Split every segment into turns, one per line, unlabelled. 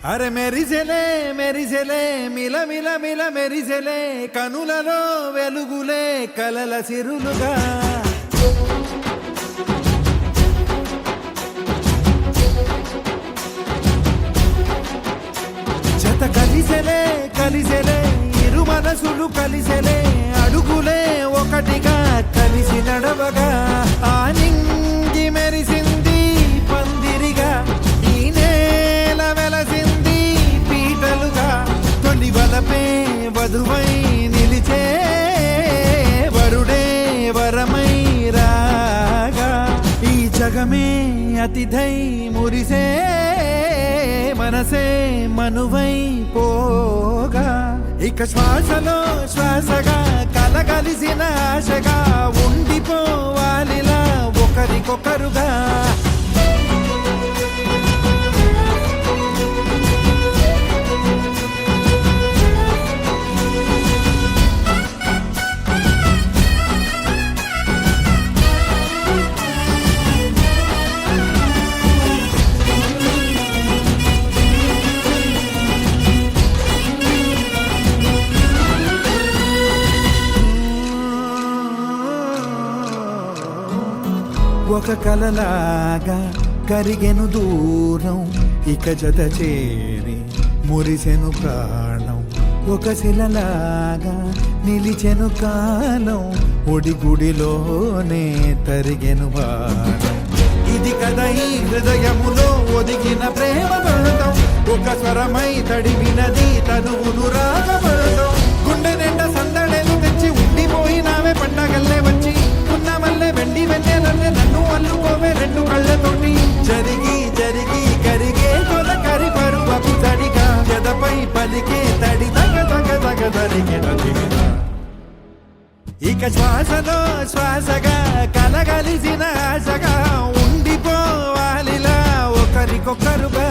అరే మెరిసెలే మిల మిల మిల మెరిసెలే కనులలో వెలుగులే కలల సిరులుగా జత కలిసెలే ఇరు మనసులు కలిసెలే అడుగులే ఒకటిగా కలిసి నడవగా ఆనింగి మెరిసింది పందిరిగా ఈ నేల వెలసింది పీటలుగా తొలి వలపే వధువై నిలిచే వరుడే వరమై రాగా ఈ జగమే అతిథై మురిసే మనసే మనువై పోగా ఇక శ్వాసలో శ్వాసగా కలగలిసిన ఆశగా ఉండిపోవాలిలా ఒకరికొకరుగా ఒక కలలాగా కరిగెను దూరం ఇక జత చేరి మురిసెను ప్రాణం ఒక శిలలాగా నిలిచెను కాలం ఒడిగుడిలోనే తరిగెను వారం ఇది కదా ఈ హృదయములో ఒదిగిన ప్రేమ పడతాం ఒక స్వరమై తడివినది తనువును రాగపడతాం గుండె నిండా సందడేలు తెచ్చి ఉండిపోయినావే పండగల్లే వచ్చి మల్లె వెండి వెన్నెలల్లే నన్ను అల్లుకోవే రెండు కళ్ళతోటి జరిగి కరిగే తొలకరి పరువపు తడిగా జదపై పలికే తడి తగ జరిగిన ఇక శ్వాసలో శ్వాసగా కలగలిసిన ఆశగా ఉండిపోవాలిలా ఒకరికొకరుగా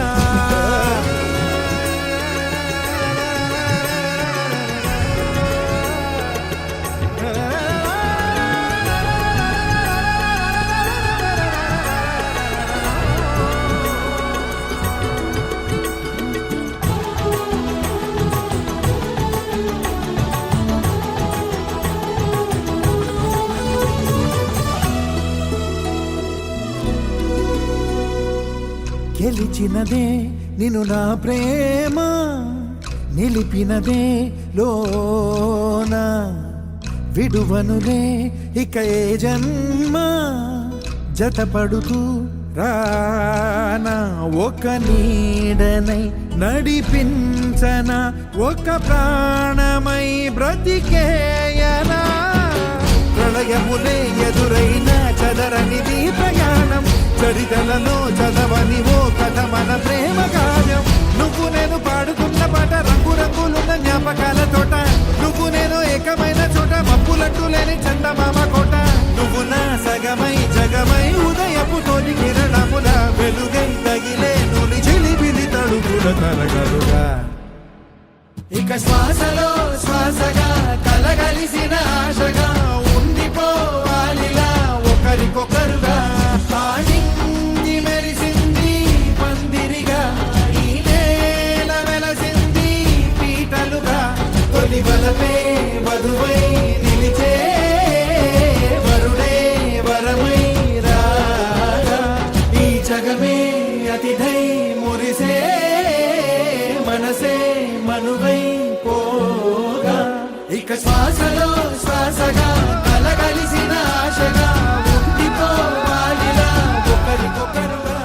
గెలిచినదే నిన్ను నా ప్రేమ నిలిపినదే లోన విడువనులే ఇక ఏ జన్మ జతపడుతూ రానా ఒక నీడనై నడిపించన ఒక ప్రాణమై బ్రతికేయనా ప్రళయములే ఎదురైన చదరనిది ప్రయాణం చరితలలో చదవని ఓ కథ మన ప్రేమ కార్యం నువ్వు నేను పాడుతున్న పాట రంగులున్న జ్ఞాపకాల తోట నువ్వు నేను ఏకమైన చోట మబ్బులట్టు లేని చందమామ కోట నువ్వు నా సగమై జగమై ఉదయపు తోటి కిరణముల వెలుగై తగిలే నులి చిలిబిలి తడుగుల తరగలుగా ఇక శ్వాసలో శ్వాసగా కలగలిసిన ఆశగా ఉండిపోవాలిలా ఒకరికొకరుగా ఆడింది మెరిసింది పందిరిగా ఈ నేల వెలసింది పీటలుగా తొలి వలపే వధువై నిలిచే వరుడే వరమై రాగా ఈ జగమే అతిథై మురిసే మనసే మనువై పోగా ఇక శ్వాసలో శ్వాసగా కలగలిసిన ఆశగా ఉండిపోవాలిలా ఒకరికొకరుగా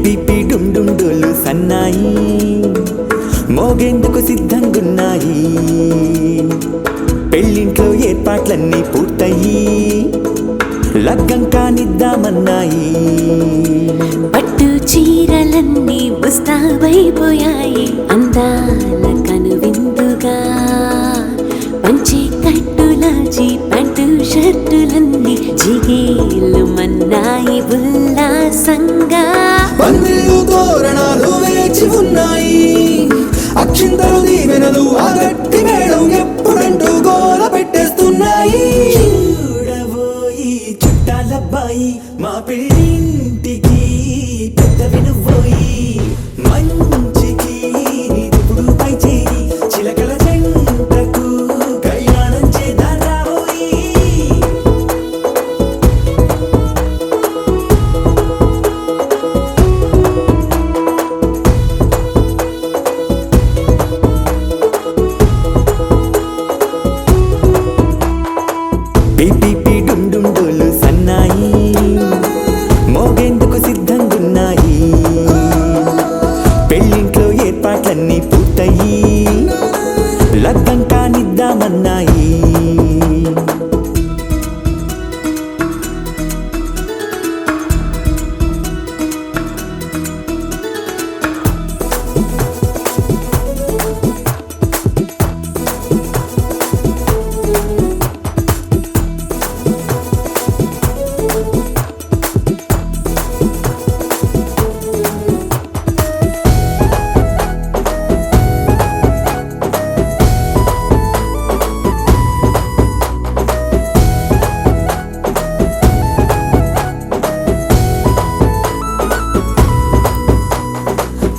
పిపి డుండుండులు సన్నాయి మోగేందుకు సిద్ధంగున్నాయి పెళ్ళింట్లో ఏర్పాట్లన్నీ పూర్తయి లగ్గం కానిద్దామన్నాయి
పట్టు చీరలన్నీ ముస్తాబైపోయాయి అందాల కనువిందుగా పంచి కట్టులాచి పంటు ఉల్లాసంగా
పందిళ్ళు తోరణాలు వేచి ఉన్నాయి, అక్షింతలు దీవెనలు ఆ గట్టి మేళం ఎప్పుడంటూ గోల పెట్టేస్తున్నాయి.
చూడబోయి చుట్టాలబ్బాయి మా పెళ్ళింటికి పెద్దవి నువ్వోయి, మంచికి నీదిప్పుడు పై చేయి చిలకల జంటకు కళ్యాణం చేద్దాం రాబోయి. పిపి డుమ్ డుమ్ డోలు సన్నాయి మోగేందుకు సిద్ధంగున్నాయి, పెళ్ళింట్లో ఏర్పాట్లన్నీ పూర్తయి లగ్గం కానిద్దామన్నాయి.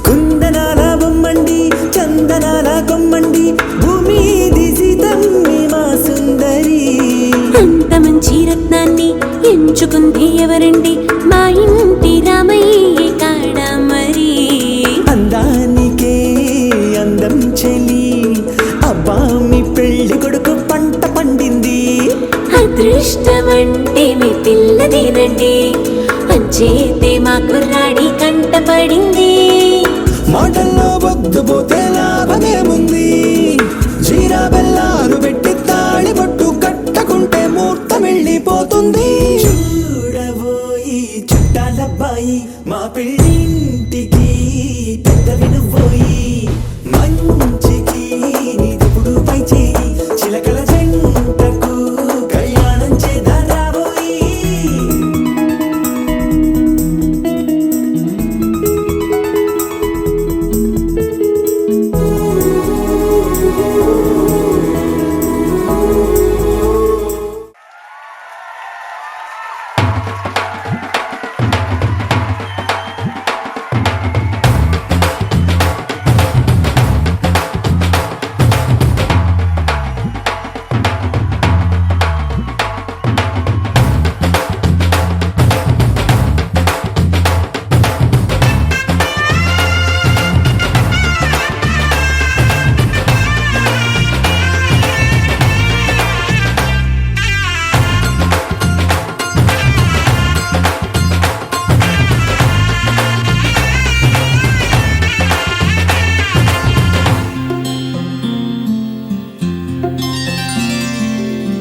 కుందనాల బొమ్మండి చందనాల కొమ్మండి భూమి సీతమ్మి మా సుందరి,
అంత మంచి రత్నాన్ని ఎంచుకుంది ఎవరండి, మా ఇంటి రామయ్య కాడ మరి.
అందానికే అందం చెలి అబ్బా మీ పెళ్లి కొడుకు పంట పండింది.
అదృష్టమంటే మీ పిల్లదేనండి, అంచేతే మా కుర్రాడి కంట పడింది.
మాటల్లో బొద్దుపోతే లాభమేముంది, జీరా బెల్లాలు పెట్టి తాళి పట్టు కట్టకుంటే ముహూర్తం వెళ్ళిపోతుంది.
చూడబోయి చుట్టాలబ్బాయి మా పెళ్ళింటికి పెద్దవి నువ్వోయి, మంచికి నీదిప్పుడు పై చేయి చిలకల జంటకు కళ్యాణం చేద్దాం రాబోయి.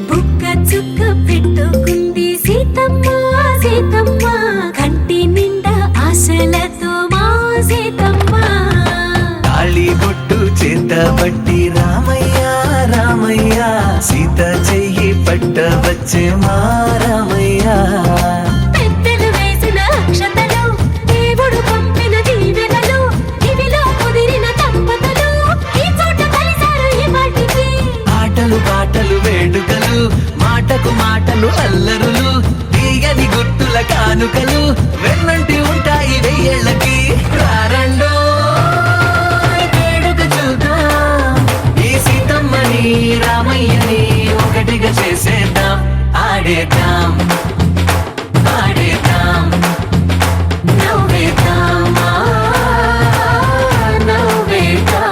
బుక్క చుక్క పెట్టుకుంది సీతమ్మ సీతమ్మ, కంటి నిండా ఆశలతో మా సీతమ్మ.
తాళి బొట్టు చేతబట్టి రామయ్య రామయ్య, సీత చెయ్యి పట్ట వచ్చే మా రామయ్య.
పెద్దలు వేసిన అక్షతలు, దేవుడు పంపిన దీవెనలు, ఇవిలో కుదిరిన దంపతులు ఈ చోట కలిశారు ఈ పాటికి.
ఆటలు పాటలు వేడుకలు, మాటకు మాటలు అల్లరులు, తీయని గుర్తుల కానుకలు వెన్నంటి ఉంటాయి వెయ్యేళ్ళకి. రారండో వేడుక చూద్దాం, ఈ సీతమ్మని రామయ్యని ఒకటిగా చేసేద్దాం, ఆడేద్దాం ఆడేద్దాం
నవ్వేద్దాం నవ్వేద్దాం.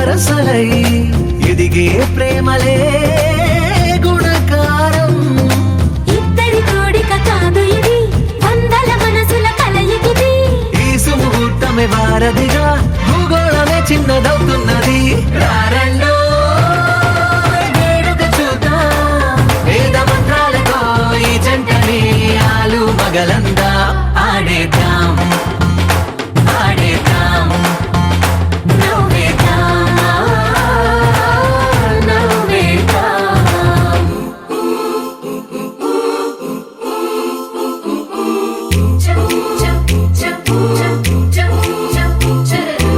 వరసలై ఎదిగే ప్రేమలే గుణకారం.
ఇద్దరి కోడిక కాదు ఇది, వందల మనసుల కలయికిది.
ఈ సుముహూర్తమే వారధిగా భూగోళమే చిన్నదవుతున్నది. రారండో వేడుక చూద్దాం, వేద మంత్రాలతో ఈ జంటని ఆలు మగలందా ఆడేద్దాం ఆడేద్దాం
నవ్వేద్దాం, నవ్వేద్దాం. చప్ చప్ చప్ చప్ చప్ చప్ చరరు.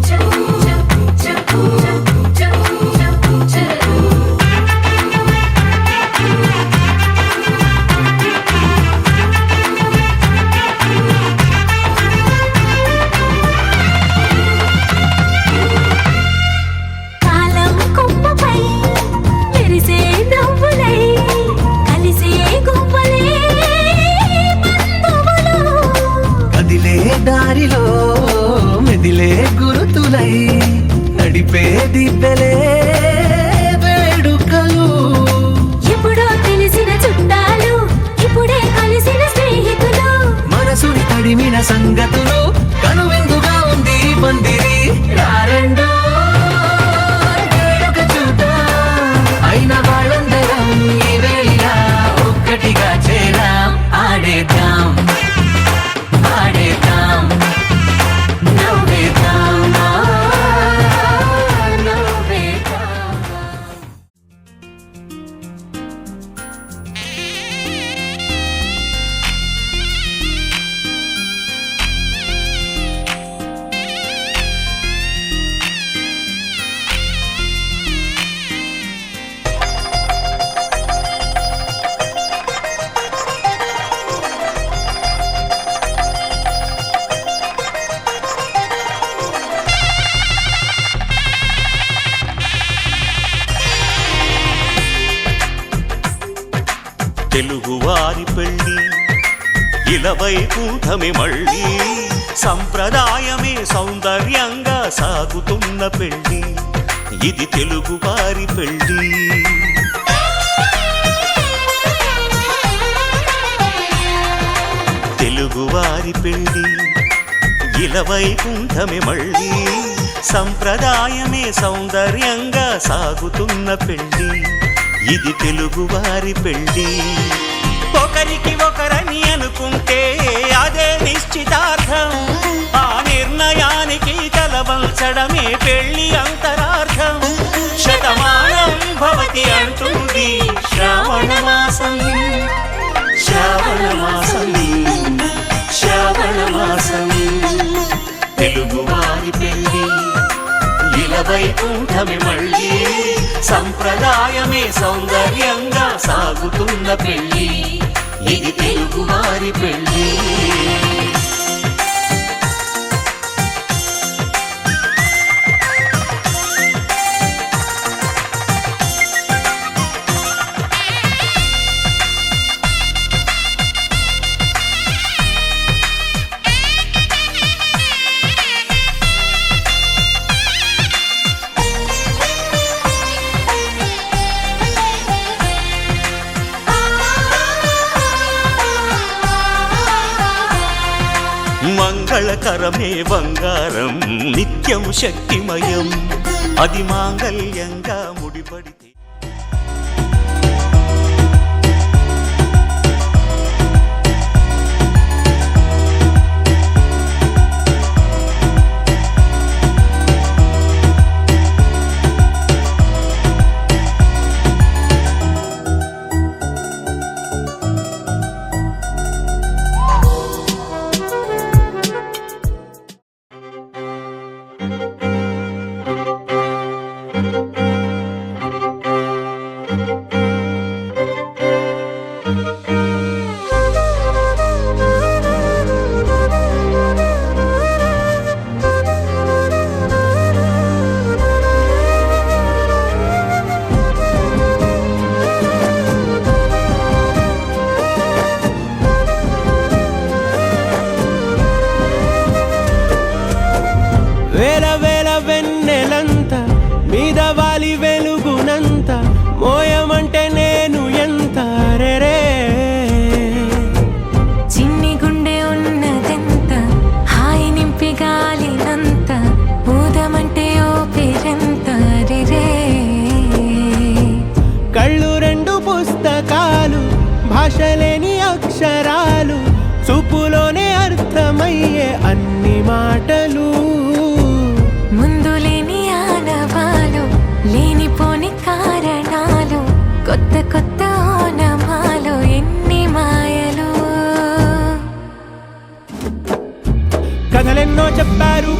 చప్ చప్ చప్ చప్ చప్ చప్ చరరు. కాలం కొమ్మపై మెరిసే నవ్వులై కలిసే గువ్వలే బంధువులు.
కదిలే దారిలో మెదిలే గురుతులై నడిపే దిబ్బెలే వేడుకలు.
ఎప్పుడో తెలిసిన చుట్టాలు, ఇప్పుడే కలిసిన స్నేహితులు.
మనసుని తడిమిన సంగతులు కనువిందుగా ఉంది ఈ పందిరి. రారండో వేడుక చూద్దాం, అయిన వాళ్ళందరం ఈ వేళ ఒక్కటిగా చేరాం. ఆడేద్దాం ఆడేద్దాం
నవ్వేద్దాం, నవ్వేద్దాం.
తెలుగువారి పెళ్ళి ఇలవైకుంఠమే మళ్ళీ, సంప్రదాయమే సౌందర్యంగా సాగుతున్న పెళ్ళి, ఇది తెలుగువారి పెళ్ళి. తెలుగువారి పెళ్ళి ఇలవైకుంఠమే మళ్ళీ, సంప్రదాయమే సౌందర్యంగా సాగుతున్న పెళ్ళి, ఇది తెలుగువారి పెళ్ళి. ఒకరికి ఒకరని అనుకుంటే అదే నిశ్చితార్థం, ఆ నిర్ణయానికి తలవంచడమే పెళ్ళి అంతరార్థం. శతమానం భవతి అంటుంది శ్రావణ మాసం, శ్రావణ మాసం, శ్రావణ మాసం. తెలుగువారి పెళ్ళి ఇలవైకుంఠమే మళ్ళీ, సంప్రదాయమే సౌందర్యంగా సాగుతున్న పెళ్ళి, ఇది తెలుగువారి పెళ్ళి. మంగళకరమే బంగారం, నిత్యం శక్తిమయం, అది మాంగళ్యంగా ముడిపడితే.
వేల వేల వెన్నెలంత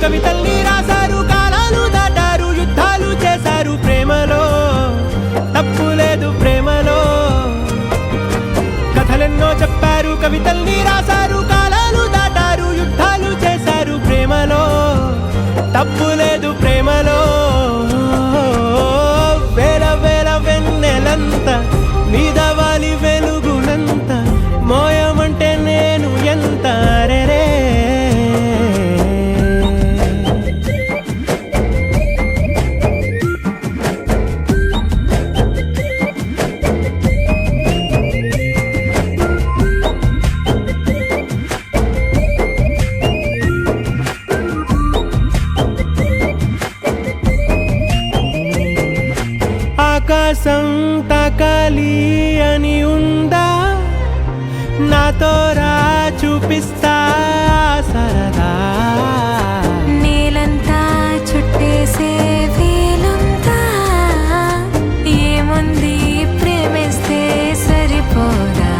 కవితల్ని రాశారు కాలాలు దాటారు యుద్ధాలు చేశారు ప్రేమలో తప్పు లేదు ప్రేమలో కథలెన్నో చెప్పారు కవితల్ని రాశారు కాలాలు దాటారు యుద్ధాలు చేశారు ప్రేమలో తప్పు లేదు ప్రేమలో వేల వేల వెన్నెలంత మీద వాలి వెలుగునంత మోయమంటే నేను ఎంత రే ఆకాశం తాకాలి అని ఉందా నాతో రా చూపిస్తా సరదా
నేలంతా చుట్టేసే వేలుంతా ఏముంది ప్రేమిస్తే సరిపోదా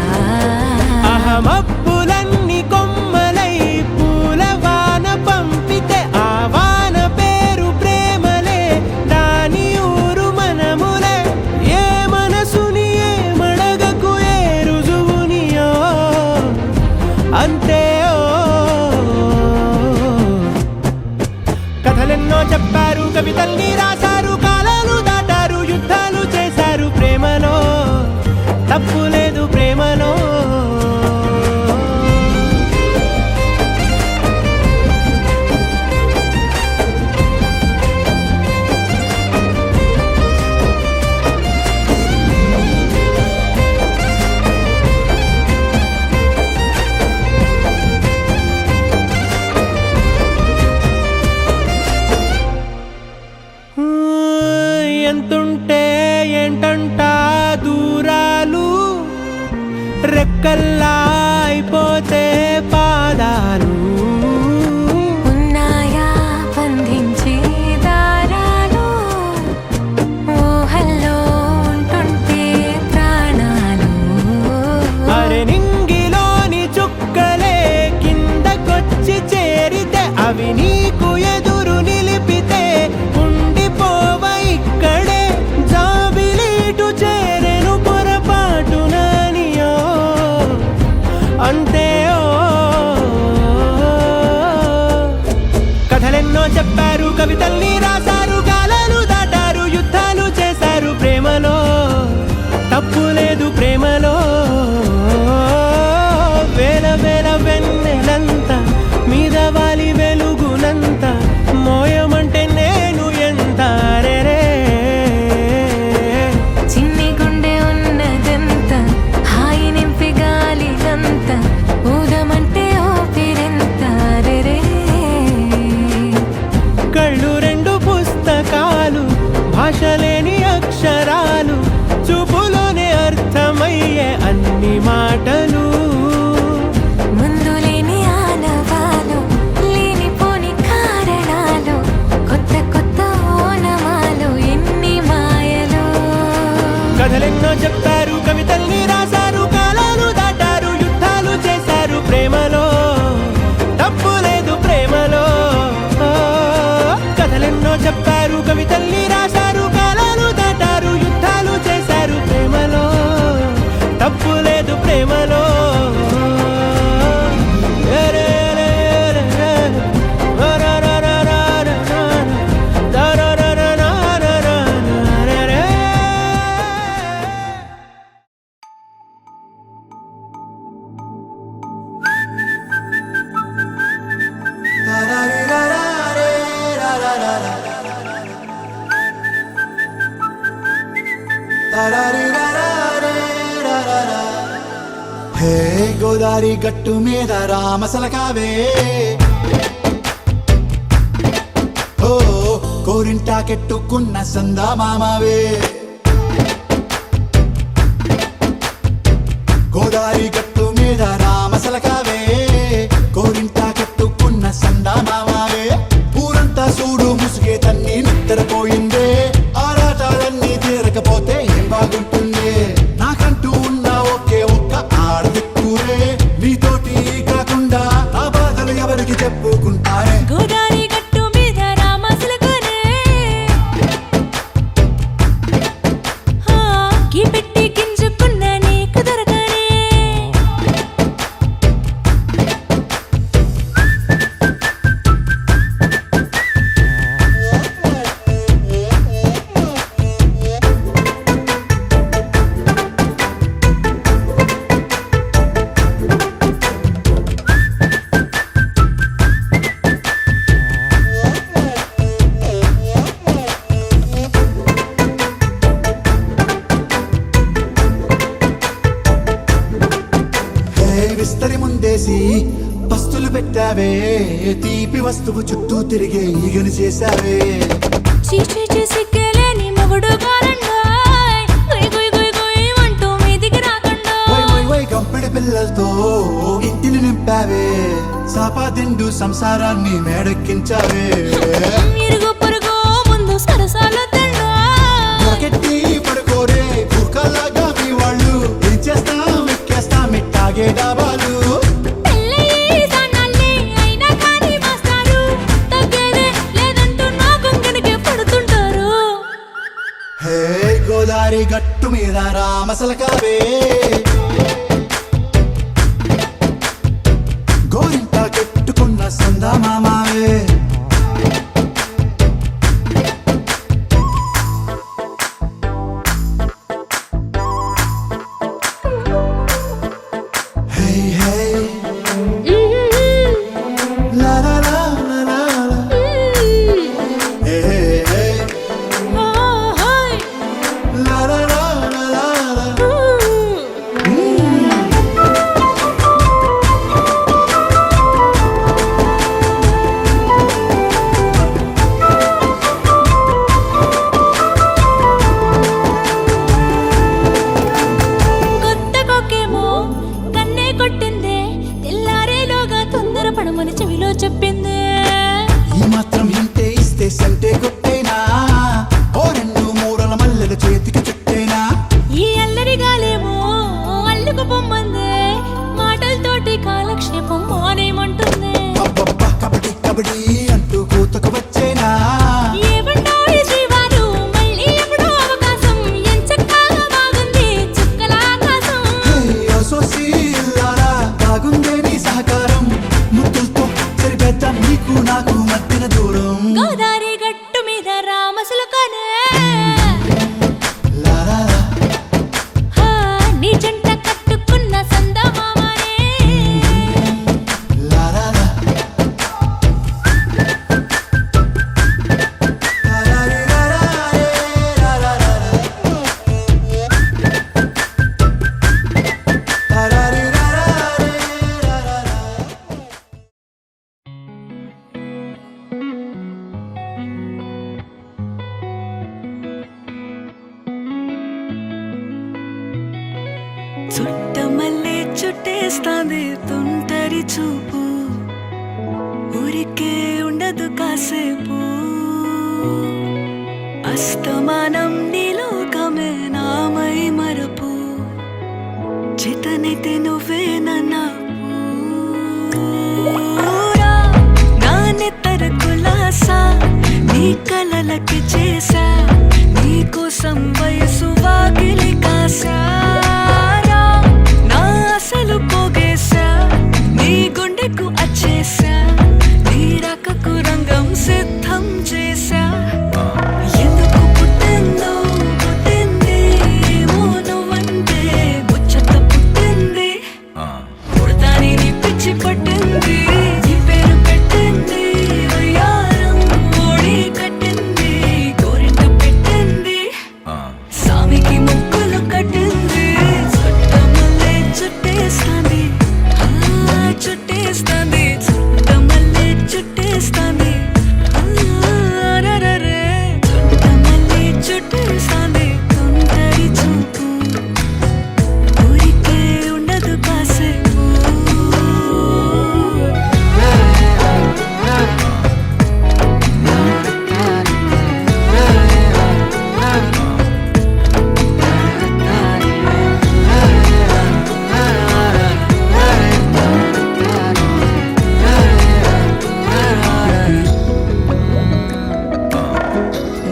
అహమప్పులన్నీ కొమ్మలై పూలవాన పంపితే ఆ వాన పేరు ప్రేమలే దాని ఊరు మనములే ఏ మనసుని ఏ మడగకు ఏ రుజువునియో అంతే కథలెన్నో చెప్పారు కవితల్ని రాశారు కాలాలు దాటారు యుద్ధాలు చేశారు ప్రేమలో తప్పు లేదు ప్రేమలో ఎంతుంటే ఏంటంట దూరాలు రెక్కల్లా అయిపోతే పాదాలు
ఉన్నాయా బంధించే దారాలు ఊహల్లో ఉంటుంటే ప్రాణాలు
అరే నింగిలోని చుక్కలే కిందకొచ్చి చేరితే అవి నీకు ఎదురు నిలిపితే ఉండిపోవ ఇక్కడే జాబిలీటు చేరెను పొరపాటు నానియో అంతే కథలెన్నో చెప్పారు కవితల్ని రాశారు కాలాలు దాటారు యుద్ధాలు చేశారు ప్రేమలో తప్పు లేదు ప్రేమలో వేల వేల వెన్నెలంత మీద వాలి వెలుగునంత మోయమంటే నేను ఎంత రే
చిన్ని గుండె ఉన్నదంత హాయి నింపి గాలిలంత ఊదమంటే ఊపిరెంత రే
కళ్ళు రెండు పుస్తకాలు భాష లేని అక్షరాలు చూపులోనే అర్థమయ్యే అన్ని మాటలు
ముందు లేని ఆనవాలు లేనిపోని కారణాలు కొత్త కొత్త ఓనమాలు ఎన్ని మాయలు
కథలెన్నో చెప్తారు కవితల్ని రాశారు కాలాలు దాటారు యుద్ధాలు చేశారు ప్రేమలో తప్పు లేదు ప్రేమలో కథలెన్నో చెప్పారు కవితల్ని రాశారు కాలాలు దాటారు యుద్ధాలు చేశారు ప్రేమలో తప్పు లేదు ప్రేమలో
హే గోదారి గట్టు మీద రామసలకావే ఓ కోరింటాకెట్టుకున్న సందా మామావే గోదారి గట్టు మీద రామసలకావే కోరింటాకెట్టుకున్న సందా మామావే ఊరంతా చూడు ముసుగే తన్ని నిద్రపోయిందే ఆరాటాలన్నీ తీరకపోతే ఏం బాగుంటుందే నాకంటూ ఉన్న ఒకే ఒక్క ఆడదిక్కురే నీతోటి కాకుండా నా బాధలు ఎవరికి చెప్పుకుంటారే
గోదారి గట్టు
పెట్టావే తీపి వస్తువు చుట్టూ తిరిగే ఈగను చేశావే
చీచి సిగ్గలేని మొగుడు గారండాయ్ గుయ్ గుయ్ గుయ్ గుయ్ అంటూ మీదికి రాకండా
వై వై వై గంపెడి పిల్లలతో ఇంటిని నింపావే సాపాదిండు సంసారాన్ని మేడెక్కించావే
ఇరుగు పొరుగు ముందు సరసాలు తండా
మొరకెట్టి పడుకోరే కుక్కలాగా మీ వాళ్ళు ఏం చేస్తాం ఎక్కేస్తాం ఇట్టాగే డాబాలు
పెళ్ళయి సన్నాళ్ళే అయినా కానీ మాస్తారు తగ్గేదే లేదంటూ నా కొంగనికే పడుతుంటారు
హే గోదారి గట్టు మీద రామసలకావే గోరింట కెట్టుకున్న సందా మామావే హే హే లా లా లా లా లా లా. హే హే హే
ఓహోయ్
లా లా లా లా లా లా.
కొత్త కొక్కేమో కన్నే కొట్టిందే తెల్లారేలోగా తొందరపడమని చెవిలో చెప్పిందే
ఈ మాత్రం ఇంటే ఇస్తే సంటే కొట్టేనా ఓ రెండు మూరల మల్లెల చేతికి చుట్టేనా
ఈ అల్లరి గాలేమో అల్లుకు పొమ్మందే మాటలతోటి కాలక్షేపం మానేమంటుంది
అబ్బబ్బా కబడ్డీ కబడ్డీ అంటూ కూతకు వచ్చేనా
ఏమంటారు శ్రీవారు మళ్ళీ ఎప్పుడో అవకాశం ఎంచక్కా బాగుంది చుక్కల ఆకాశం
హే అసోసి ఇల్లారా బాగుందే నీ సహకారం ముద్దులతో సరిపెద్దాం నీకు నాకు మధ్యన దూరం
గోదారి గట్టు మీద రామసులకనే
లా లా లా.
హా, నీ జంట కట్టుకున్న సందమామనే
లా లా లా. లా లా రీ లా లా రే, లా లా లా లా. లా లా రీ లా లా రే, లా లా లా.
చుట్టమల్లే చుట్టేస్తాంది తుంటరి చూపు ఊరికే ఉండదు కాసేపు అస్తమానం నీలోకమే నామై మరపు చేతనైతే నువ్వే నన్నా నా నెత్తర కులాసా నీ కలలకి చేసా నీ కోసం వయసు వాకిలి కాసారా నా అసలు పోగేశా నీ గుండెకు అచ్చేసా నీ రకకు రంగం సిద్ధం చేసా ఎందుకు పుట్టిందో పుట్టింది ఏమో నువ్వంటే ముచ్చట పుట్టింది పుడతాని నీ పిచ్చి పట్టింది నీ పేరు పెట్టింది వయ్యారం ఓడి కట్టింది గోరింట పెట్టింది సామికి ముక్కులు కట్టింది చుట్టమల్లే చుట్టేస్తాంది చుట్టేస్తాంది చుట్టమల్లే చుట్టేస్తాంది రరరే చుట్టమల్లే చుట్టేస్తాంది తుంటరి చూపు ఊరికే ఉండదు కాసేపు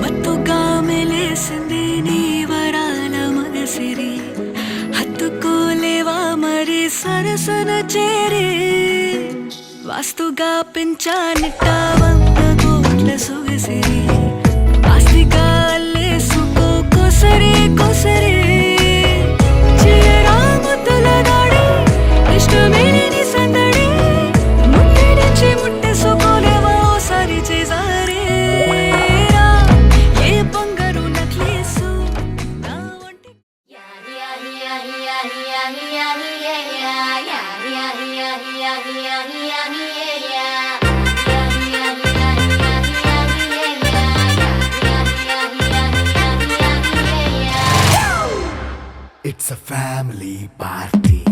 మత్తుగా మెలేసింది నీ వరాల మగసిరి హత్తుకోలేవా మరి సరసన చేరి వాస్తుగా పెంచానిట్ట 100 కోట్ల సొగసిరి ఆస్తిగా అల్లేసుకో కొసరి కొసరి చీరా ముద్దుల దాడి ఇష్టమే నీ సందడి ముట్టడించి ముట్టేసుకోలేవా ఓసారి చేసారే ఏ బంగారు నక్లేసు నా వంటి
yeah.
It's a family party.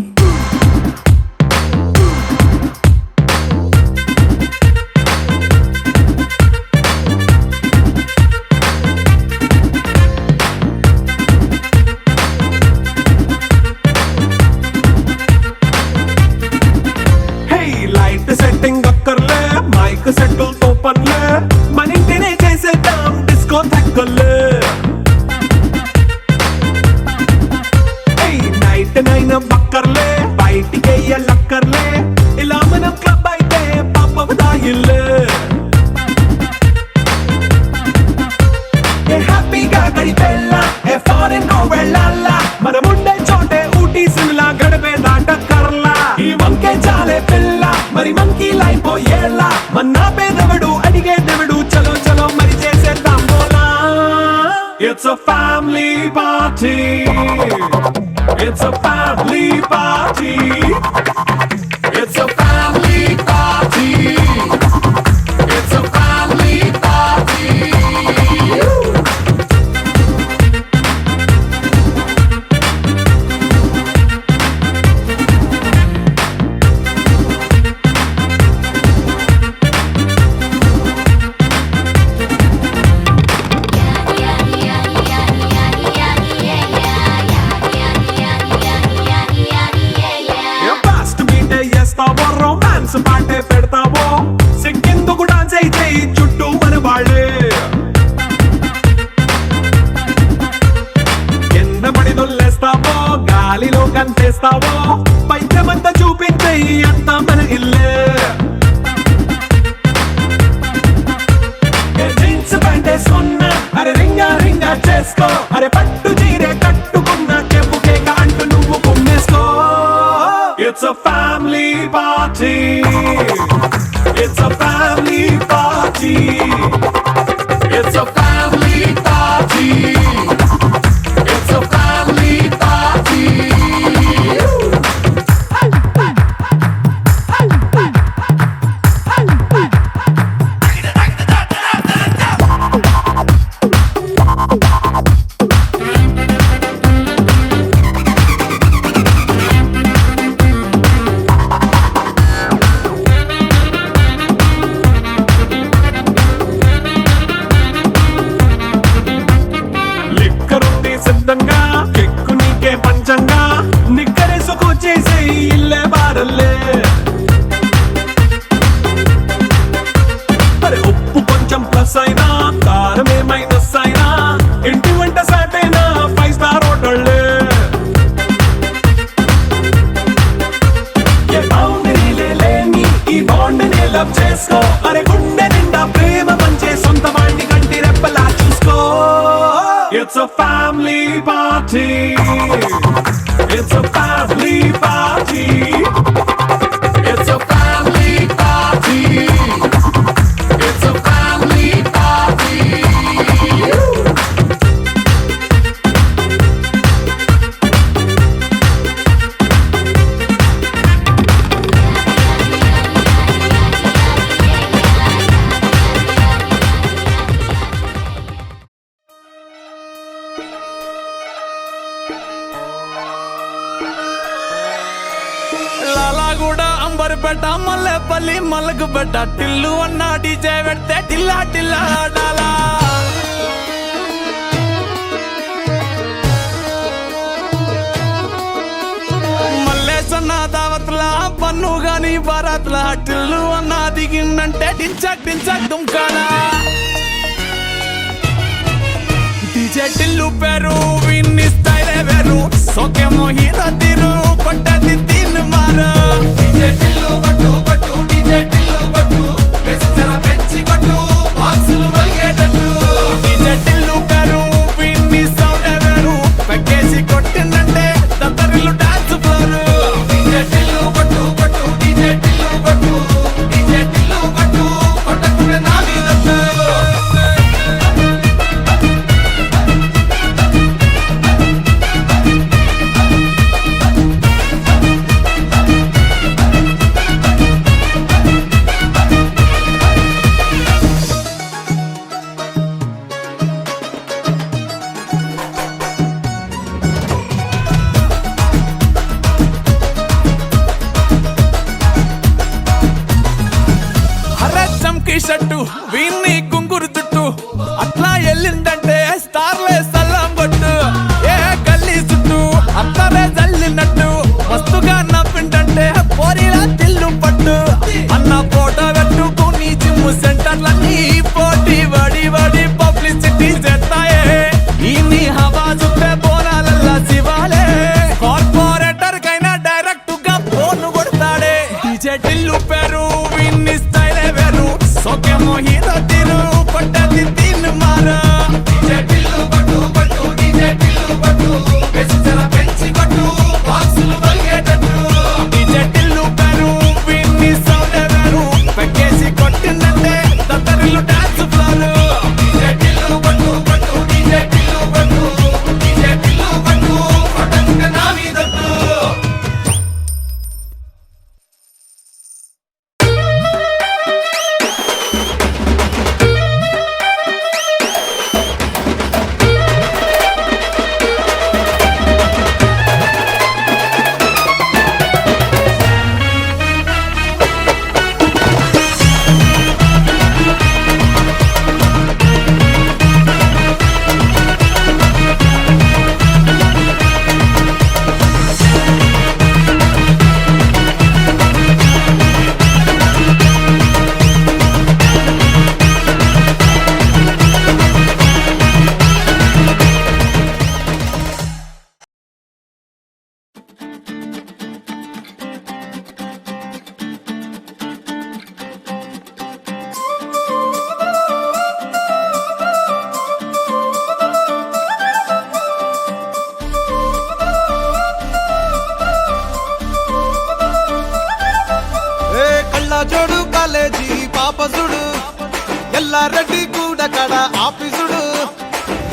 Light setting అక్కర్లే మైక్ సెట్టుల్ తో పనిలే మన ఇంటినే చేసేద్దాం డిస్కో థక్కర్లే నైట్ నైన్ బక్కర్లే బయటికి ఎల్లక్కర్లే ఇలా మనం క్లబ్ అయితే పాప దాయిల్లే హ్యాపీగా గడిపెల్లా ఏ ఫారెన్ కో వెళ్ళాలా మనం ఉండే చోటే ఊటీ సిమ్లా గడిపే దాటక్కర్లా ఈ వంకే చాలే పిల్ల మరి మంకీ లైఫ్ ఏళ్ళ మన్నా పేదవడు అడిగేదెవడు చలో చలో మరి చేసేద్దాం బోలా it's a family party. It's a family party. It's a family party. It's a family party. Romance పాటే పెడతావో సిక్కిందుకు డాన్స్ అయితే చుట్టూ మన వాళ్ళే కింద పడి దొల్లేస్తావో గాలిలో కంటేస్తావో పైకమంతా చూపించే అంతా మన ఇల్లే జీన్స్ ప్యాంట్ వేసుకున్నా అరే రింగా రింగా చేసుకో అరే పట్టు చీరే కట్టుకున్న కెప్పు కేక అంటూ నువ్వు కుమ్మేసుకో. It's a family party. It's a family party. It's a family party. It's a family party. సిద్ధంగా కెక్కు నీకే పంచంగా నిక్కరేసుకు చేసే ఇల్లే బారల్లే అరే ఉప్పు కొంచెం ప్లస్ అయినా కారమే మైనస్ అయినా ఇంటి వంట సాటైనా 5 స్టార్ హోటళ్ళే ఏ బౌండరీలే లేని ఈ బాండ్ని లవ్ చేసుకో అరే గుండె నిండా ప్రేమ పంచే సొంత వాణ్ణి కంటి రెప్పలా చూసుకో. It's a family party. It's a family party. It's a family party. It's a family party. Lalaguda Amberpet Mallepally మల్లకుపేట Tillu అన్న డీజే పెడితే టిల్లా టిల్లా ఆడాలా మల్లేసన్న దావత్ల పన్ను గాని బారాత్ల టిల్లు అన్న దిగిందంటే డించక్ డించక్ దుంకాలా డీజే టిల్లు పేరు విన్ని స్టైలే వేరు సోకేమో హీరో తీరు కొట్టది తీన్ మారు డీజే టిల్లు కొట్టు కొట్టు డీజే టిల్లు కొట్టు వెచ్చర పెంచి కొట్టు బాక్సులు మలిగేటట్టు డీజే టిల్లు పేరు విన్ని సౌండ్ వేరు పెక్కేసి కొట్టిందంటే దత్తరిల్లు డాన్స్ ఫ్లోరు డీజే టిల్లు కొట్టు కొట్టు డీజే టిల్లు కొట్టు డీజే టిల్లు కొట్టు కొట్టకునే నా మీదట్టు.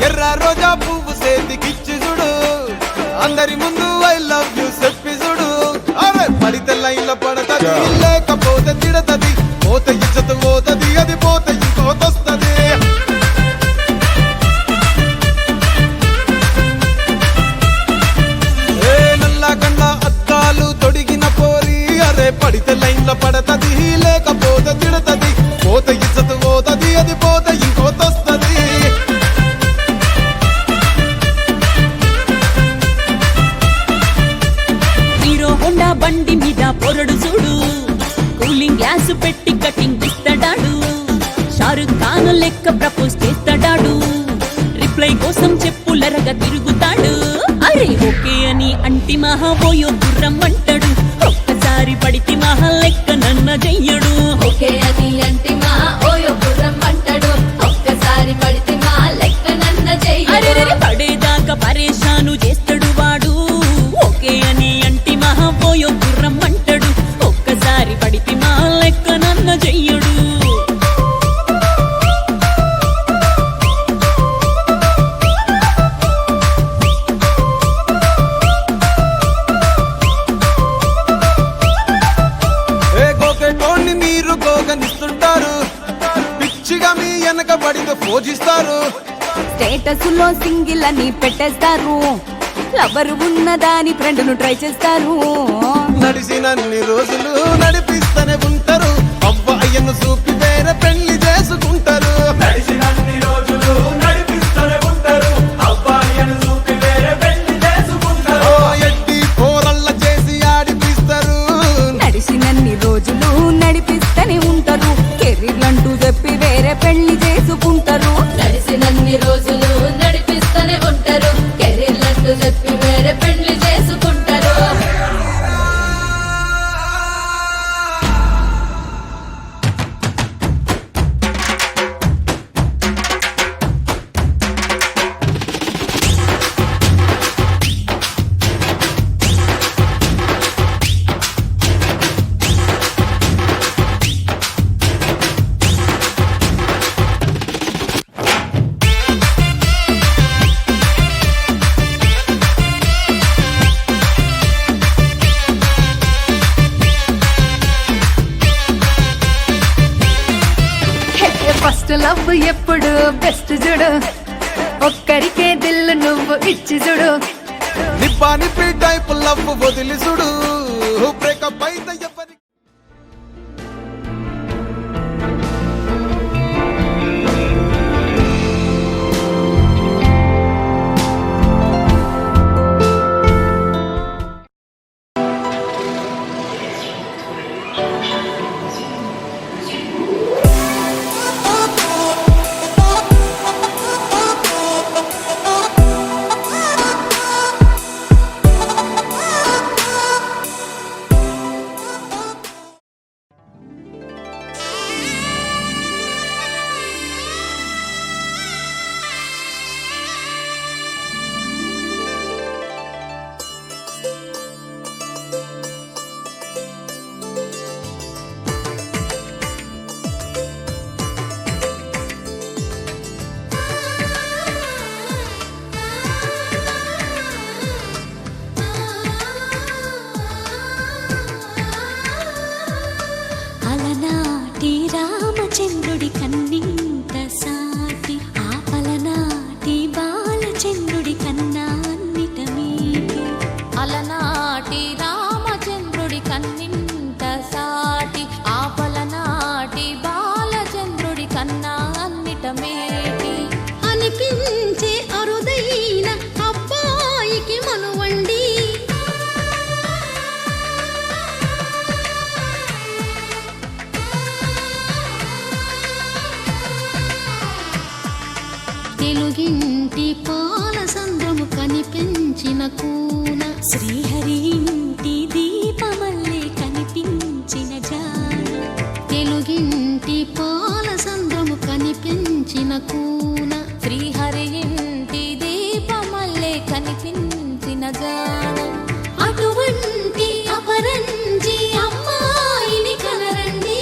ఎర్ర రోజా పువ్వు సేతికిచ్చి చూడు అందరి ముందు ఐ లవ్ యూ చెప్పి చూడు అరే పడితే లైన్ల పడతది లేకపోతే తిడతది పోత ఇచ్చత పోతది అది పోత ఇంకోతొస్తది ఏ నల్ల కన్న అద్దాలు తొడిగిన పోరి అరే పడితే లైన్ల పడతది లేకపోతే తిడతది పోత ఇచ్చత పోతది అది పోత ఇంకోతొస్తది
హీరో హోండా బండి మీద పొరడు చూడు కూలింగ్ గ్లాస్ పెట్టి కటింగ్ ఇస్తాడాడు షారుఖ్ ఖాన్ లెక్క ప్రపోజ్ చేస్తాడాడు రిప్లై కోసం చెప్పులరగా తిరుగుతాడు అరే ఓకే అని అంటి మహా పోయో గుర్రం అంటాడు ఒక్కసారి పడితే మహా లెక్క నన్న చెయ్యడు
ఓకే అని అంటే మా ఓయో గుర్రం అంటాడు ఒక్కసారి పడితే మా లెక్క నన్న
అరే
చెయ్యడు
పడేదాకా పరేషాను చేస్తాడు వాడు ఓకే అని అంటి మహా పోయో గుర్రం అంటాడు ఒక్కసారి పడితే మా లెక్క నన్న చెయ్యడు
ఏ గోకెటోన్ని మీరు గోగనిస్తుంటారు పిచ్చిగా మీ వెనక పడితే పూజిస్తారు
స్టేటస్ లో సింగిల్ అని పెట్టేస్తారు లవర్ ఉన్నదాని ఫ్రెండ్ ను ట్రై చేస్తారు
నడిచినన్ని రోజులు నడిపిస్తూనే ఉంటారు అవ్వ అయ్యను చూపి వేరే పెళ్లి చేసుకుంటారు
నడిచినన్ని రోజులు నడిపిస్తూనే ఉంటారు అబ్బాయిని చూపి వేరే పెళ్లి చేసుకుంటారు
ఓ ఎడ్డి పోరల్ల చేసి ఆడిపిస్తారు
నడిచినన్ని రోజులు నడిపిస్తూనే ఉంటారు కెరీర్లంటూ చెప్పి వేరే పెళ్లి చేసుకుంటారు
నడిసినన్ని రోజులు నడిపిస్తూనే ఉంటారు కెరీర్లంటూ చెప్పి వేరే పెళ్లి చేసుకుంటారు
ఫస్ట్ లవ్ ఎప్పుడు బెస్ట్ చూడు ఒక్కరికే దిల్లు నువ్వు ఇచ్చి చూడు
నిప్పా నిప్పి టైప్ లవ్ వదిలి చూడు బ్రేకప్ అయితే ఎవరి
అలనాటి రామచంద్రుడి కన్నింత సాటి ఆపలనాటి బాలచంద్రుడి కన్నా అన్నిట మీటి
అలనాటి రామచంద్రుడి కన్నింత సాటి ఆపలనాటి బాలచంద్రుడి కన్నా అన్నిట మేటి
అనిపించే అరుదైన అబ్బాయికి మనువండి
తెలుగింటి పాల సంద్రము కనిపించిన కూన
శ్రీహరి ఇంటి దీపమల్లే కనిపించిన జాన
తెలుగింటి పాల సంద్రము కనిపించిన కూన శ్రీహరి ఇంటి దీపమల్లే కనిపించిన జాన
అటువంటి అపరంజి అమ్మాయిని కనరండి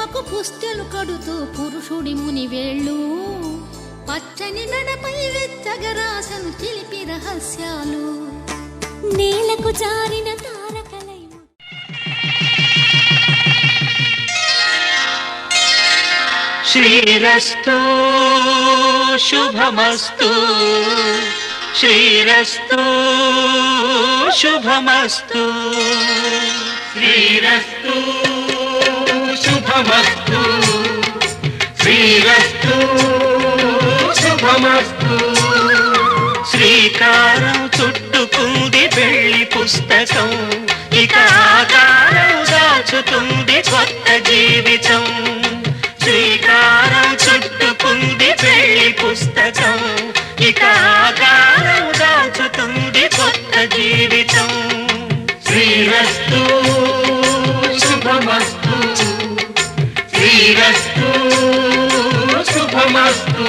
బొమ్మకు పుస్తెలు కడుతూ పురుషుడి ముని వేళ్ళు పచ్చని మెడపై వెచ్చగరాసను చిలిపి రహస్యాలు నేలకు జారిన తారకలై
శ్రీరస్తు శుభమస్తు శ్రీరస్తు శుభమస్తు శ్రీరస్తు శుభమస్తు శ్రీరస్తు శుభమస్తు శ్రీకారం చుట్టుకుంది పెళ్లి పుస్తకం ఇక ఆకారం దాచుతుంది కొత్త జీవితం శ్రీకారం చుట్టుకుంది పెళ్లి పుస్తకం ఇక ఆకారం దాచుతుంది కొత్త జీవితం శ్రీరస్తు శుభమస్తు శ్రీరస్తు శుభమస్తు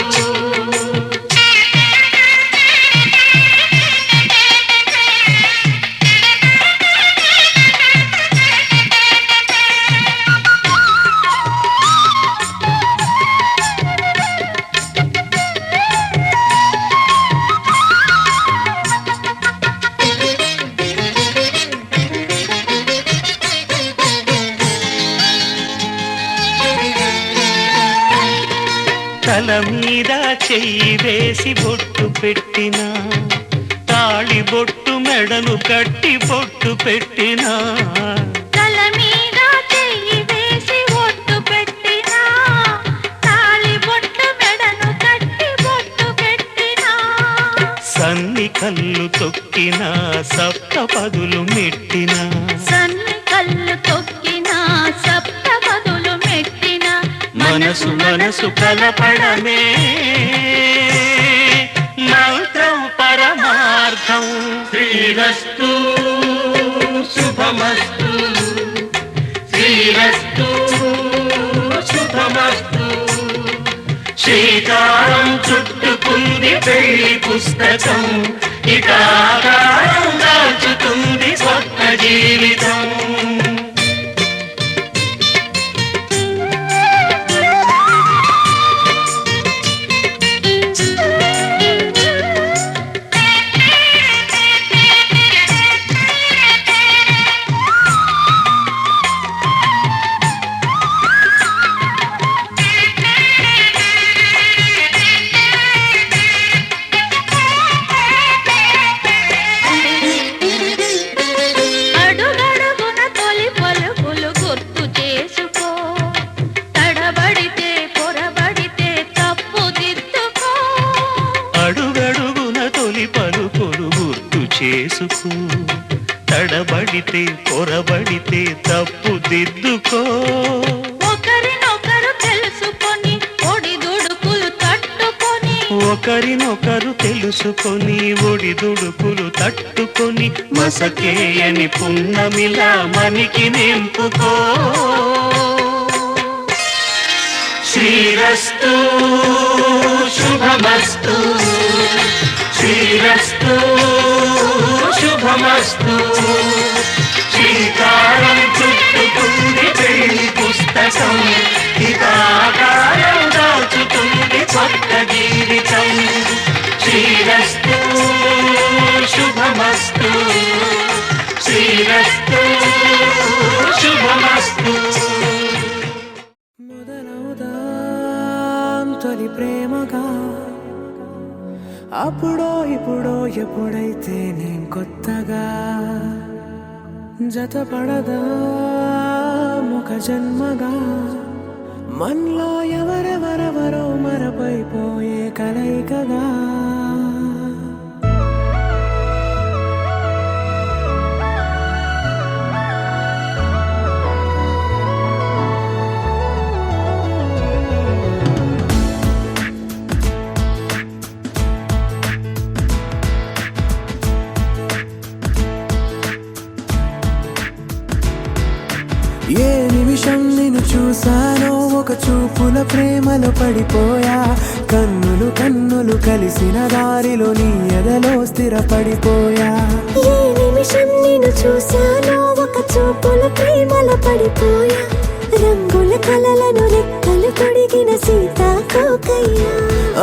తల మీద చెయ్యి వేసి బొట్టు పెట్టినా తాళి బొట్టు మెడను కట్టి బొట్టు పెట్టినా
తల మీద చెయ్యి వేసి బొట్టు పెట్టినా తాళి బొట్టు మెడను కట్టి బొట్టు పెట్టినా
సన్ని కళ్ళు తొక్కినా సప్త పదులు మెట్టినా
సన్ని కళ్ళు తొక్కినా సప్త పదులు మెట్టినా
మనసు మనసు కలపడమే మంత్రం పరమార్థం శ్రీరస్తు శుభమస్తు శ్రీరస్తు శుభమస్తు శ్రీకారం చుట్టుకుంది పెళ్లి పుస్తకం ఇక ఆకారం దాచుతుంది కొత్త జీవితం చేసుకో తడబడితే పొరబడితే తప్పు దిద్దుకో
ఒకరినొకరు తెలుసుకొని ఒడిదుడుకులు తట్టుకొని
ఒకరినొకరు తెలుసుకొని ఒడిదుడుకులు తట్టుకొని మసకేయని పున్నమిలా మనికి నింపుకో శ్రీరస్తు శుభమస్తు శ్రీరస్తు శుభమస్తు శ్రీకారం చుట్టుకుంది పెళ్లి పుస్తకం ఇక ఆకారం దాచుతుంది కొత్త జీవితం శ్రీరస్తు శుభమస్తు శ్రీరస్తు శుభమస్తు
మొదలవుదాం తొలి ప్రేమగా అప్పుడో ఇప్పుడో ఎప్పుడైతే నేను కొత్తగా జతపడదా ఒక జన్మగా మనలో ఎవరెవరెవరో మరపైపోయే కలయికగా ఏ నిమిషం నిన్ను చూసానో ఒక చూపుల ప్రేమలో పడిపోయా కన్నులు కన్నులు కలిసిన దారిలో నీ ఎదలో స్థిరపడిపోయా
ఏ నిమిషం నిన్ను చూసానో ఒక చూపుల ప్రేమలో పడిపోయా
రంగుల కలలను రెక్కలు తొడిగిన సీతాకోకయ్య.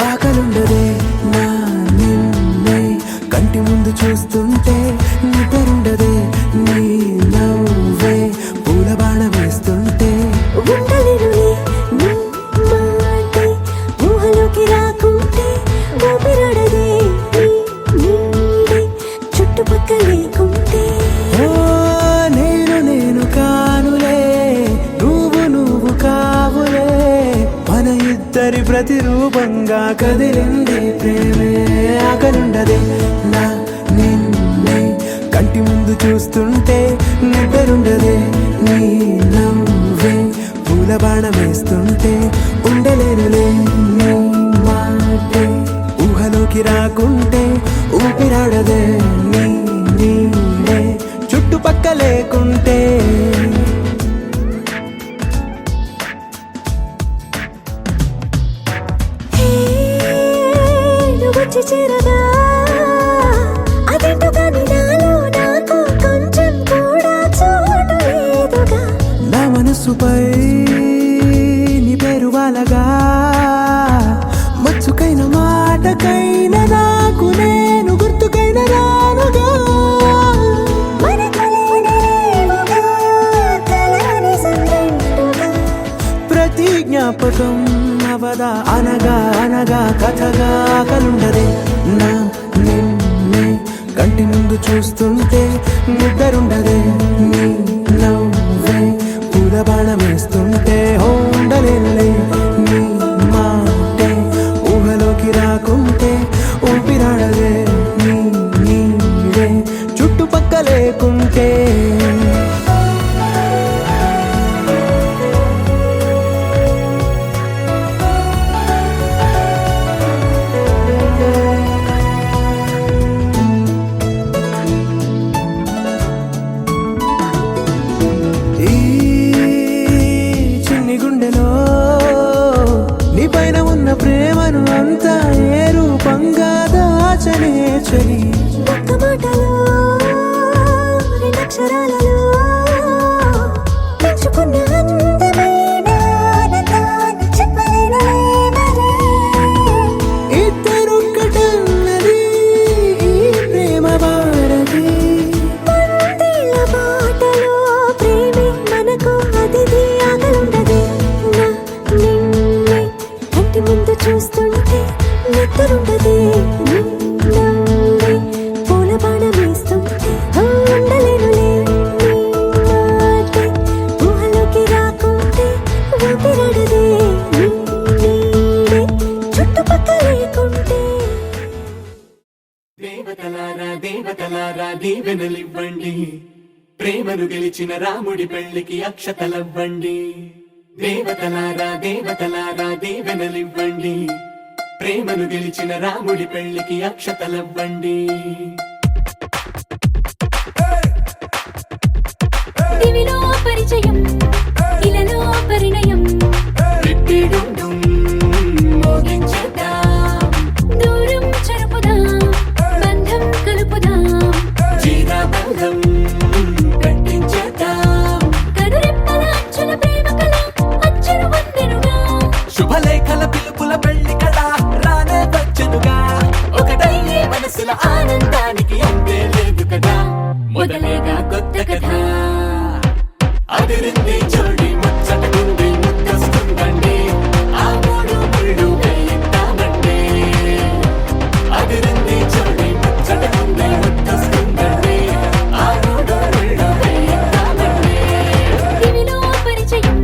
ఆకలుండదే నా నిన్నే కంటి ముందు చూస్తుంటే, నిద్రుండదే నీ నవ్వే పూల బాణ వేస్తుంటే.
ఉండలేనులే నీ మాటే ఊహలోకి రాకుంటే, ఊపిరాడదే నీ నీడే చుట్టుపక్కల లేకుంటే.
ఓ నేను కానులే, నువ్వు కావులే, మన ఇద్దరి ప్రతిరూపంగా కదిలింది ప్రేమే. ఆకలుండదే నా నిన్నే కంటి ముందు చూస్తుంటే, నిద్రుండదే నీ నవ్వే పూల బాణ వేస్తుంటే. ఉండలేనులే నీ మాటే ఊహలోకి రాకుంటే, ఊపిరాడదే నీ నీడే చుట్టుపక్క లేకుంటే.
వచ్చి చేరగా అదేంటో కానీ నాలో నాకు కొంచెం కూడా చోటు లేదుగా.
నా మనసుపై నీ పేరు వాలగా, మచ్చుకైన మాటకైన నాకు నేను గుర్తుకైన రానుగా.
మన కలనేమోగా, కలని సంగంటుగా.
ప్రతి జ్ఞాపకం అవదా అనగా అనగా కథగా. ఆకలుండదే నా నిన్నే కంటి ముందు చూస్తుంటే, నిద్రుండదే నీ నవ్వే పూల బాణ వేస్తుంటే. ఉండలేనులే నీ మాటే ఊహలోకి రాకుంటే, ఊపిరాడదే నీ నీడే చుట్టుపక్క లేకుంటే. ఈ చిన్ని గుండెలో నీ పైన ఉన్న ప్రేమను అంతా ఏ రూపంగా దాచనే చలి.
ఒక్క మాటలో రెండక్షరాలలో పెంచుకున్న అందమైన ఆనందాన్ని చెప్పలేనులే మరి.
ఇద్దరొక్కటన్నది ఈ ప్రేమ భారతి.
వందేళ్ల బాటలో ప్రేమే మనకు అతిథి. ఆకలుండదే నా నిన్నే కంటి ముందు చూస్తుంటే, నిద్రుండదే నీ నవ్వే పూల బాణ వేస్తుంటే. ఉండలేనులే నీ మాటే ఊహలోకి రాకుంటే, ఊపిరాడదే నీ నీడే చుట్టుపక్కల లేకుంటే.
దేవతలారా దేవతలారా దీవెనలివ్వండి, ప్రేమను గెలిచిన రాముడి పెళ్లికి అక్షతలవ్వండి. దేవతలారా దేవతలారా దీవెనలివ్వండి, ప్రేమను గెలిచిన రాముడి పెళ్లికి అక్షతలవ్వండి.
దివిలో పరిచయం, ఇలలో పరిణయం,
రిట్టిడుండుం మోగించేద్దాం,
దూరం చెరుపుదాం, బంధం కలుపుదాం,
జీరాబంధం కట్టించేద్దాం.
కనురెప్పల అచ్చుల ప్రేమ కళ అచ్చులు వందెనుగా.
శుభలేఖల పిలుపుల పెళ్లి కళ రానే వచ్చెనుగా. ఒకటయ్యే మనసుల ఆనందానికి అంతే లేదు కదా. మొదలేగా కొత్త కథ అదిరింది చోడి ముచ్చటకుంది ముద్దొస్తుందండి. ఆ మూడు ముళ్ళు వేయిద్దామండి. అదిరింది చోడి ముచ్చటకుంది ముద్దొస్తుందండి. ఆ మూడు ముళ్ళు వేయిద్దామండి.
దివిలో పరిచయం,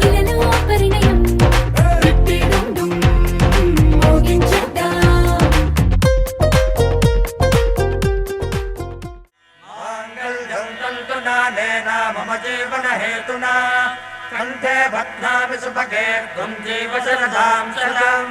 ఇలలో పరిణయం,
రిట్టిడుండుం మోగించేద్దాం.
మమ జీవన హేతునా కంఠే భద్నామి సుభగే త్వం జీవ శరదాం శతం.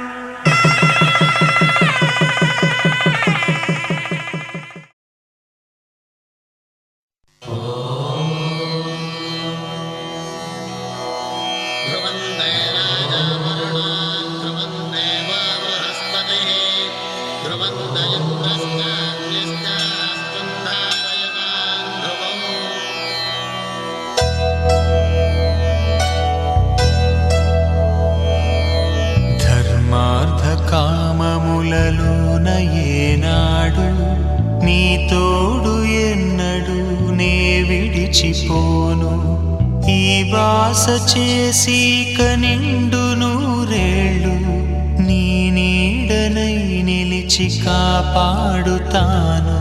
కనులలోన ఏనాడు నీ తోడు ఎన్నడు నే విడిచిపోను ఈ వాస చేసి కనిండు నూరేళ్ళు నీ నీడనై నిలిచి కాపాడుతాను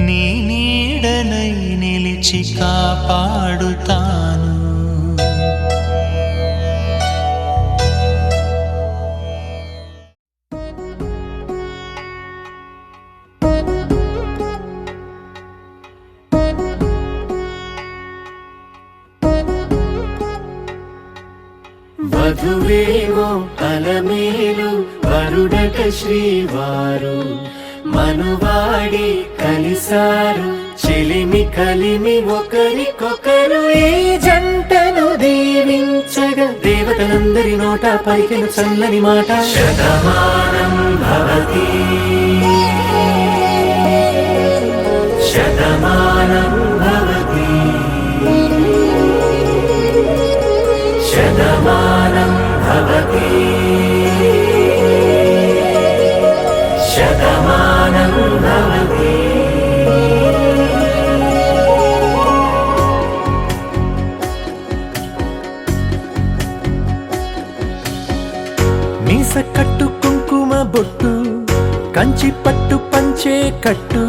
నీ నీడనై నిలిచి కాపాడుతాను
వధువేమో అలమేలు వరుడట శ్రీవారు మనువాడి కలిసారు చెలిమి కలిమి ఒకరికొకరు ఈ జంటను దీవించగా దేవతలందరి నోట పలికిన చల్లని మాట శతమానం భవతి శతమానం భవతి శతమానం భవతి శతమానం భవతి మీస కట్టు కుంకుమ బొట్టు కంచి పట్టు పంచే కట్టు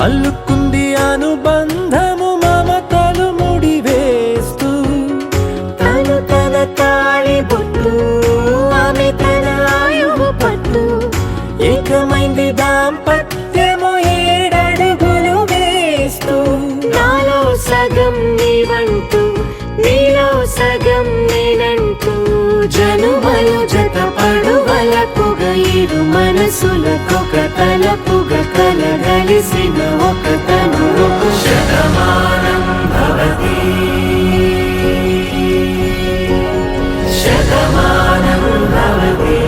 అల్లుకుంది అనుబంధము మమతలు ముడివేస్తూ తను తన తాళి బొట్టు ఆమె తన ఆయువు పట్టు ఏకమైంది దాంపత్యము 7 అడుగులు వేస్తూ నాలో సగం నీవంటూ నీలో సగం నేనంటూ జనుమలు జత పడువలపుగ ఇరు మనసులకొక తలపుగ కలగలిసిన ఒక తను శతమానం భవతి శతమానం భవతి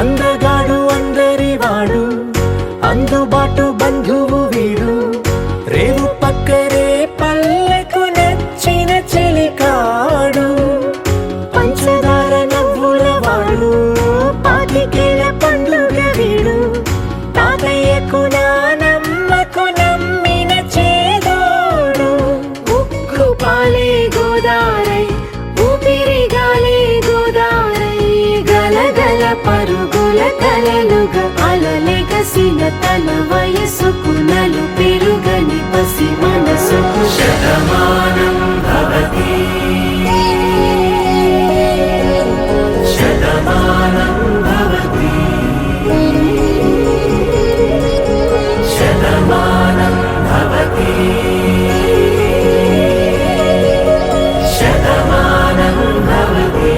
అందగాడు అందరివాడు అందుబాటు బంధువు వీడు రేవు పక్కరే పల్లెకు నచ్చిన చెలికాడు పంచదార నవ్వుల వాడు పాతికేల పండుగ వీడు తాతయ్యకు నానమ్మకు నమ్మిన చేదోడు ఉక్కు పాలే గోదారై ఊపిరి గాలే గోదారై గలగల పరుగుల కలలుగా అలలెగసిన తన వయసుకు నలు పెరుగని పసి మనసుకు శతమానం భవతి శతమానం భవతి శతమానం భవతి శతమానం భవతి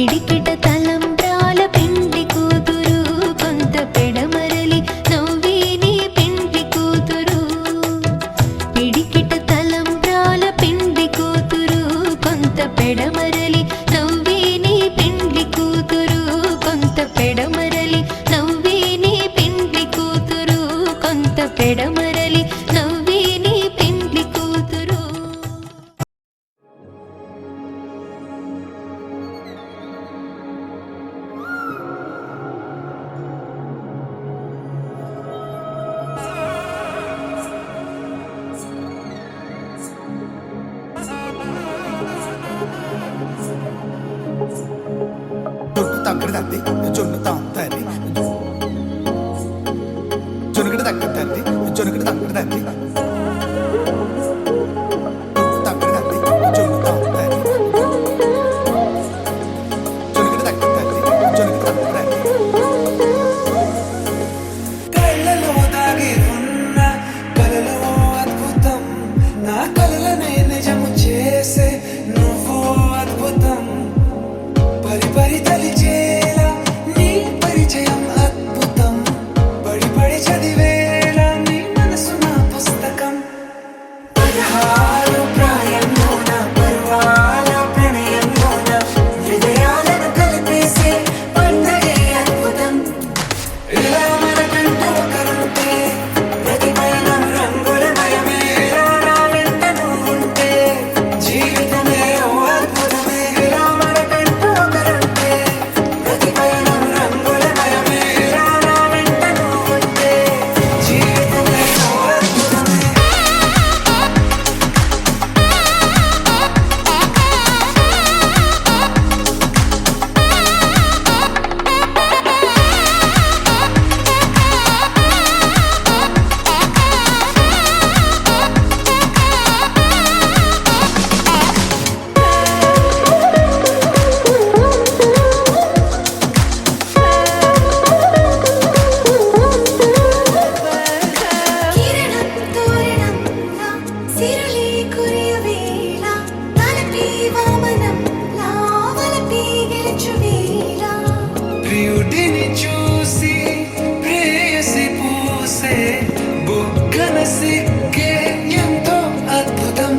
పిడికిట తలంబ్రాల పిండి కూతురు కొంత పెడమరలి నవ్వి నీ పిండి కూతురు పిడికిట తలంబ్రాల పిండి కూతురు కొంత పెడమరలి నవ్వి నీ పిండి కూతురు కొంత పెడమరలి నవ్వి నీ పిండి కూతురు కొంత పెడమరలి నవ్వి నీ పిండి కూతురు
తగ్గడి తద్ది జొన్ను తాంతది జొనుగడి తగ్గడి తద్ది జొనుగడి తగ్గడి తద్ది తగ్గడి తద్ది జొన్ను తాంతది జొనుగడి తగ్గడి తద్ది జొనుగడి తగ్గడి తద్ది
కళ్ళలో దాగి ఉన్న కలలో అద్భుతం నా కలలనే నిజము చేసే నువ్వు అద్భుతం పరి పరి తలిచేలా నీ పరిచయం అద్భుతం పడి పడి చదివేలా నీ మనసు నా పుస్తకం 16 ప్రాయంలోన పర్వాల ప్రణయంలోన హృదయాలను కలిపేసే పండగే అద్భుతం ఇలా మనకంటూ ఒకరుంటే ప్రతిపైన రంగుల మయమే ఇలా నా వెంట నువ్వుంటే జీవితమే ఓ అద్భుతమే ఇలా మనకంటూ ఒకరుంటే ప్రతిపైన రంగుల మయమే ఇలా నా వెంట నువ్వుంటే జీవితమే ఓ అద్భుతమే
కిరణం తోరణంలా సిరులే కురియవేళ తలపి వామనంలా వలపి గెలుచువేళ
ప్రియుడిని చూసి ప్రేయసి పూసే బుగ్గన సిగ్గే ఎంతో అద్భుతం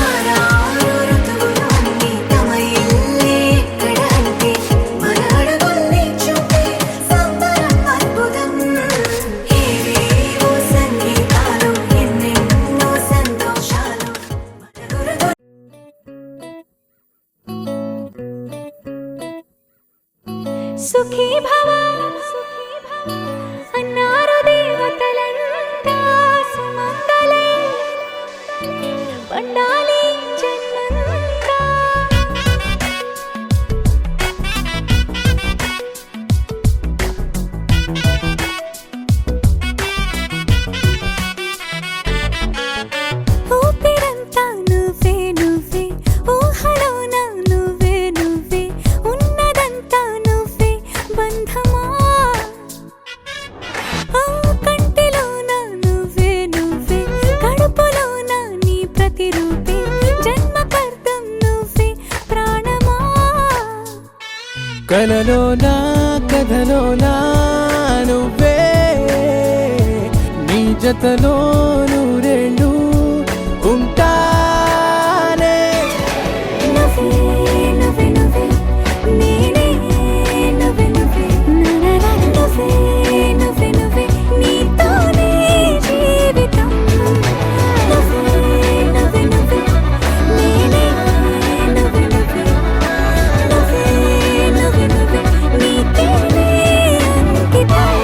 ఆరారు ఋతువులన్నీ తమ ఇల్లే ఎక్కడ అంటే మన అడుగుల్ని చూపే సంబరం అద్భుతం ఏవేవో సంగీతాలు ఎన్నెన్నో సంతోషాలు మన సుఖీ భవ అన్నారు దేవతలంతా సుమంగళే పండాలి జన్మంతా ఊపిరంతా నువ్వే నువ్వే ఊహలోన నువ్వే నువ్వే ఉన్నదంతా నువ్వే బంధమా ఆ కంటిలోన నువ్వే నువ్వే కడుపులోన నీ ప్రతిరూపే జన్మకర్తం నువ్వే ప్రాణమా
కలలోనా కథలోనా నువ్వే నీ జతలో నూరేళ్ళు ఉంటానే
నువ్వే నువ్వే నువ్వే నేనే నువ్వే నువ్వే ననన నువ్వే నువ్వే నువ్వే నీతోనే జీవితం నువ్వే నువ్వే నువ్వే నేనే నువ్వే నువ్వే నువ్వే నువ్వే నువ్వే నీకేనే అంకితం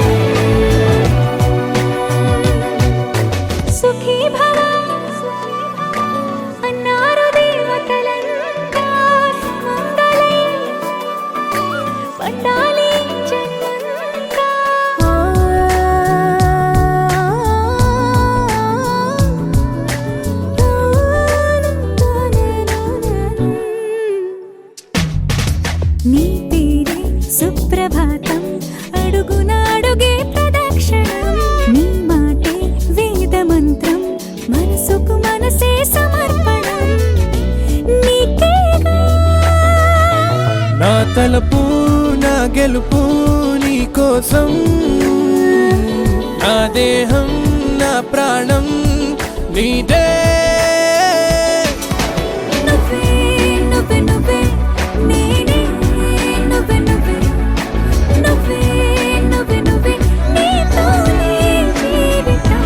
సుఖీ భవ అన్నారు దేవతలంతా సుమంగళే పండాలి జన్మంతా నీ పేరే సుప్రభాతం అడుగునాడుగే ప్రదక్షిణం నీ మాటే వేద మంత్రం మనసుకు మనసే సమర్పణం నీకేగా
నా తలపు నా గెలుపు నీ కోసం నా దేహం నా ప్రాణం నీదే
నువ్వే నువ్వే నువ్వే నేనే నువ్వే నువ్వే నువ్వే నువ్వే నువ్వే నీతోనే జీవితం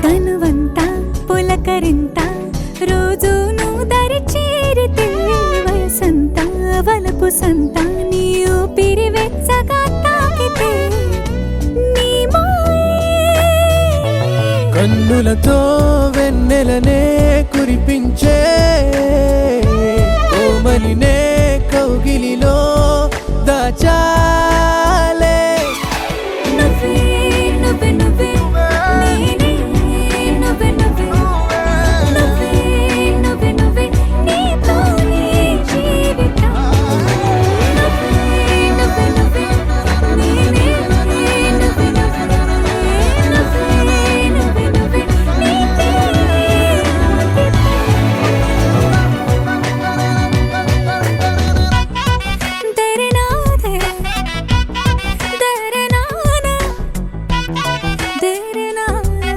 తనువంతా పులకరింత రోజు నువ్వు దరి చేరితే వయసంత వలపు సంత నీ ఊపిరి వెచ్చగా తాకితే నీ మాయే
కన్నులతో వెన్నెలనే కురిపించే కోమలినే కౌగిలిలో దాచాలే
నువ్వే నువ్వే నువ్వే నేనే నువ్వే నువ్వే నువ్వే నువ్వే నువ్వే నీతోనే జీవితం నువ్వే నువ్వే నువ్వే నేనే నువ్వే నువ్వే నువ్వే నువ్వే నీకే तेरे नाते तेरे नाना तेरे नाना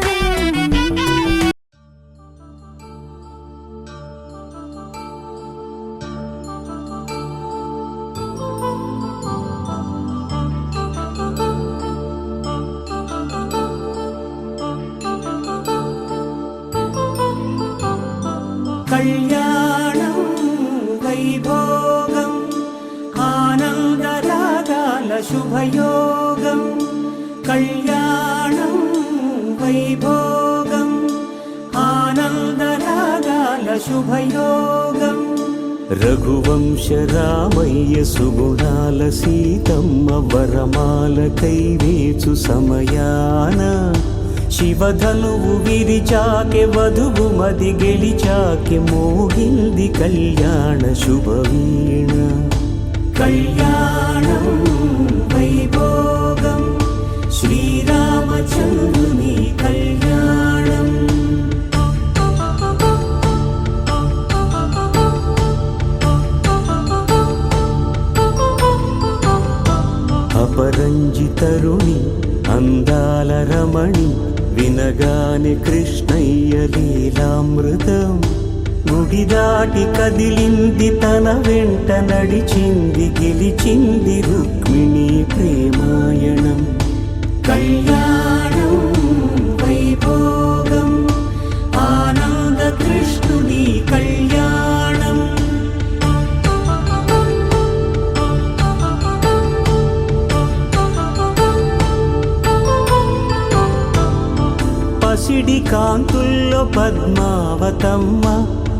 కళ్యాణం వైభోగం ఆనందరాగాల శుభయోగం కళ్యాణం వైభోగం ఆనందరాగాల శుభయోగం రఘువంశ రామయ్య సుగుణాల సీతమ్మ వరమాల కైవేచు సమయాన శివధనువు విరిచాకె వధువు మది గెలిచాకె మోగింది కళ్యాణ శుభవీణ కళ్యాణం వైభోగం శ్రీరామచంద్రుని కళ్యాణం అపరంజితరుణి అందాల రమణి వినగానే కృష్ణయ్య లీలామృతం గుడి దాటి కదిలింది తన వెంట నడిచింది గెలిచింది రుక్మిణి ప్రేమాయణం కళ్యాణం వైభోగం ఆనంద కృష్ణుని కళ్యాణం పసిడి కాంతుల్లో పద్మావతమ్మ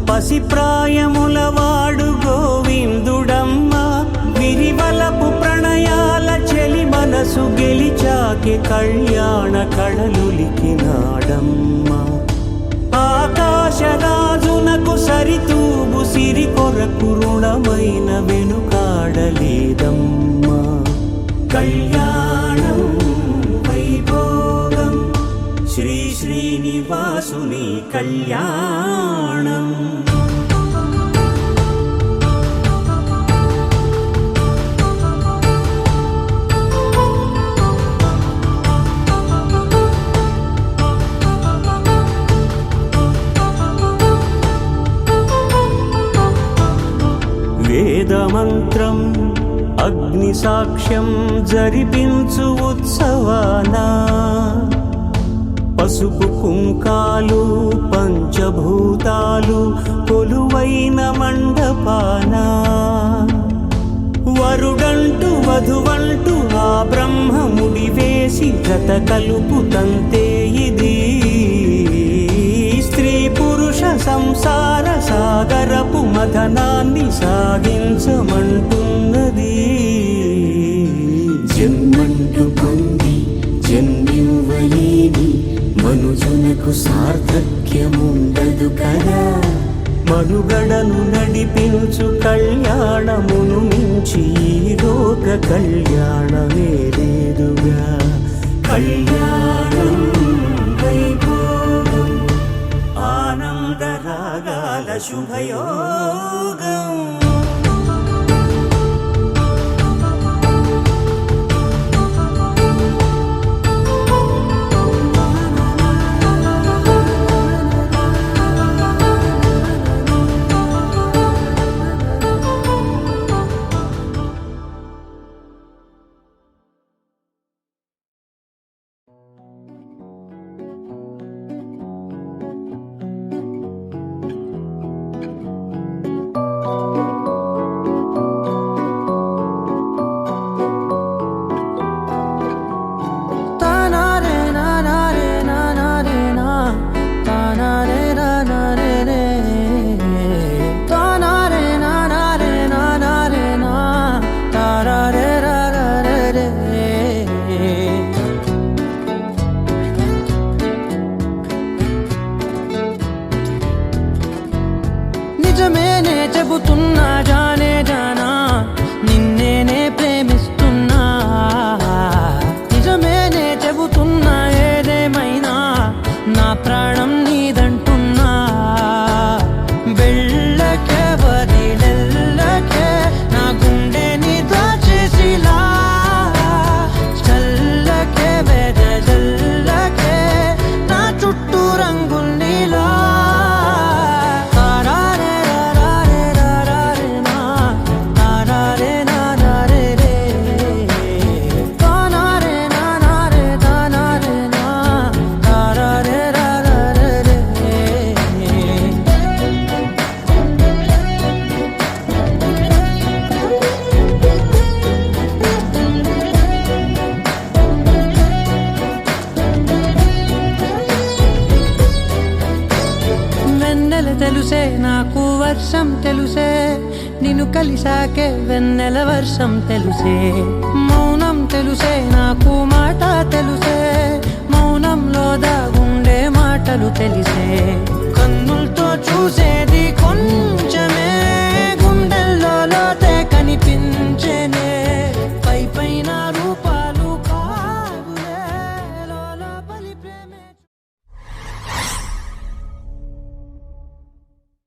పసిప్రాయముల వాడు గోవిందుడమ్మ విరివలపు ప్రణయాల చెలి మనసు గెలిచాకే కళ్యాణ కళలులికినాడమ్మ ఆకాశరాజునకు సరితూబు సిరి కొరకు రుణమైన వెనుకాడలేదమ్మా కళ్యాణం వైభోగం శ్రీ శ్రీనివాసుని కళ్యాణం వేదమంత్రం అగ్ని సాక్ష్యం జరిపించు ఉత్సవానా పసుపు కుంకాలు పంచభూతాలు కొలువైన మండపానా
వధువంటూ ఆ బ్రహ్మముడి వేసి గత కలుపుతంతే ఇది స్త్రీ పురుష సంసార సాగరపు మథనాన్ని సాగించమంటున్నది జన్మంటూ పొంది జన్మివ్వలేని మనుజునకు సార్థక్యముండదు కదా మనుగడను నడిపించు కళ్యాణమును మించి ఈ లోక కళ్యాణమే లేదుగా కళ్యాణం వైభోగం ఆనందరాగాల శుభయోగం
నిజమేనే చెబుతున్నా జానే జానా నిన్నేనే ప్రేమిస్తున్నా నిజమేనే చెబుతున్నా ఏదేమైనా నా ప్రాణం నీదంటున్నా వెళ్ళకే వదిలెల్లకే నా గుండెని దాచేసిలా చల్లకే వెదజల్లకే నా చుట్టూ రంగుల్నిలా తెలుసే నాకు వర్షం తెలుసే నిన్ను కలిసాకే వెన్నెల వర్షం తెలుసే మౌనం తెలుసే నాకు మాట తెలుసే మౌనంలో దాగుండే మాటలు తెలిసే కన్నులతో చూసేది కొంచెం